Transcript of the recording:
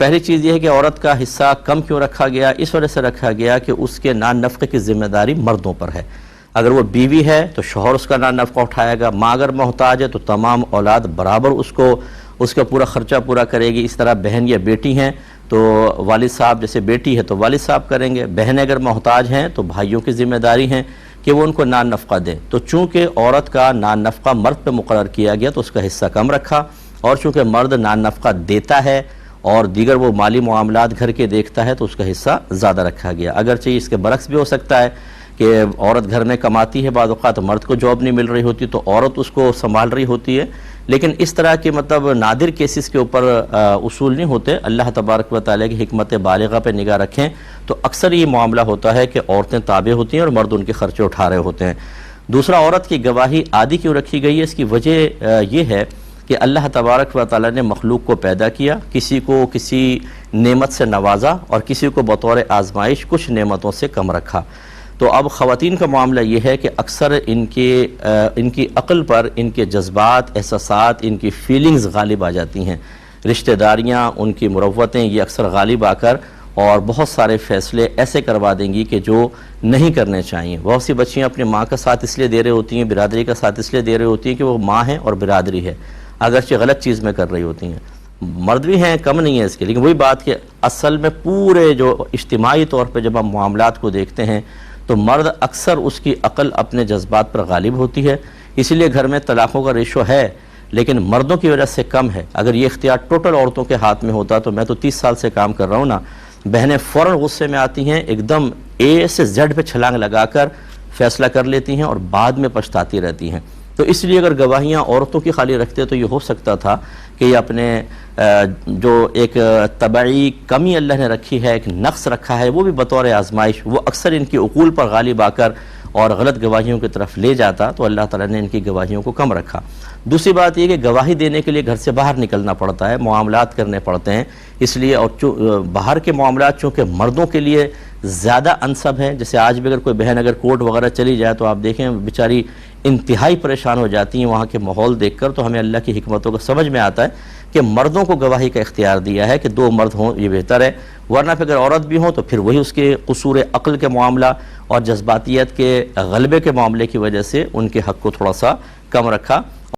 پہلی چیز یہ ہے کہ عورت کا حصہ کم کیوں رکھا گیا؟ اس وجہ سے رکھا گیا کہ اس کے نان نفقے کی ذمہ داری مردوں پر ہے۔ اگر وہ بیوی ہے تو شوہر اس کا نان نفقہ اٹھائے گا، ماں اگر محتاج ہے تو تمام اولاد برابر اس کا پورا خرچہ پورا کرے گی۔ اس طرح بہن یا بیٹی ہیں تو والد صاحب، جیسے بیٹی ہے تو والد صاحب کریں گے، بہنیں اگر محتاج ہیں تو بھائیوں کی ذمہ داری ہیں کہ وہ ان کو نان نفقہ دیں۔ تو چونکہ عورت کا نان نفقہ مرد پہ مقرر کیا گیا تو اس کا حصہ کم رکھا، اور چونکہ مرد نان نفقہ دیتا ہے اور دیگر وہ مالی معاملات گھر کے دیکھتا ہے تو اس کا حصہ زیادہ رکھا گیا۔ اگرچہ اس کے برعکس بھی ہو سکتا ہے کہ عورت گھر میں کماتی ہے، بعض اوقات مرد کو جاب نہیں مل رہی ہوتی تو عورت اس کو سنبھال رہی ہوتی ہے، لیکن اس طرح کے نادر کیسز کے اوپر اصول نہیں ہوتے۔ اللہ تبارک و تعالیٰ کی حکمت بالغہ پہ نگاہ رکھیں تو اکثر یہ معاملہ ہوتا ہے کہ عورتیں تابع ہوتی ہیں اور مرد ان کے خرچے اٹھا رہے ہوتے ہیں۔ دوسرا، عورت کی گواہی عادی کیوں رکھی گئی ہے؟ اس کی وجہ یہ ہے کہ اللہ تبارک و تعالیٰ نے مخلوق کو پیدا کیا، کسی کو کسی نعمت سے نوازا اور کسی کو بطور آزمائش کچھ نعمتوں سے کم رکھا۔ تو اب خواتین کا معاملہ یہ ہے کہ اکثر ان کی عقل پر ان کے جذبات، احساسات، ان کی فیلنگز غالب آ جاتی ہیں، رشتہ داریاں، ان کی مروتیں یہ اکثر غالب آ کر اور بہت سارے فیصلے ایسے کروا دیں گی کہ جو نہیں کرنے چاہیے۔ بہت سی بچیاں اپنی ماں کا ساتھ اس لیے دے رہی ہوتی ہیں، برادری کا ساتھ اس لیے دے رہی ہوتی ہیں کہ وہ ماں ہیں اور برادری ہے، اگرچہ غلط چیز میں کر رہی ہوتی ہیں۔ مرد بھی ہیں، کم نہیں ہے اس کے، لیکن وہی بات کہ اصل میں پورے جو اجتماعی طور پہ جب ہم معاملات کو دیکھتے ہیں تو مرد اکثر اس کی عقل اپنے جذبات پر غالب ہوتی ہے، اسی لیے گھر میں طلاقوں کا ریشو ہے لیکن مردوں کی وجہ سے کم ہے۔ اگر یہ اختیار ٹوٹل عورتوں کے ہاتھ میں ہوتا تو میں تو 30 سال سے کام کر رہا ہوں نا، بہنیں فوراً غصے میں آتی ہیں، ایک دم اے سے زیڈ پہ چھلانگ لگا کر فیصلہ کر لیتی ہیں اور بعد میں پچھتاتی رہتی ہیں۔ تو اس لیے اگر گواہیاں عورتوں کی خالی رکھتے تو یہ ہو سکتا تھا کہ یہ اپنے جو ایک طبعی کمی اللہ نے رکھی ہے، ایک نقص رکھا ہے، وہ بھی بطور آزمائش وہ اکثر ان کی عقول پر غالب آ کر اور غلط گواہیوں کی طرف لے جاتا، تو اللہ تعالیٰ نے ان کی گواہیوں کو کم رکھا۔ دوسری بات یہ کہ گواہی دینے کے لیے گھر سے باہر نکلنا پڑتا ہے، معاملات کرنے پڑتے ہیں، اس لیے اور باہر کے معاملات چونکہ مردوں کے لیے زیادہ انسب ہیں، جیسے آج بھی اگر کوئی بہن اگر کورٹ وغیرہ چلی جائے تو آپ دیکھیں بیچاری انتہائی پریشان ہو جاتی ہیں وہاں کے ماحول دیکھ کر، تو ہمیں اللہ کی حکمتوں کو سمجھ میں آتا ہے کہ مردوں کو گواہی کا اختیار دیا ہے کہ 2 مرد ہوں یہ بہتر ہے، ورنہ پھر اگر عورت بھی ہوں تو پھر وہی اس کے قصور عقل کے معاملہ اور جذباتیت کے غلبے کے معاملے کی وجہ سے ان کے حق کو تھوڑا سا کم رکھا۔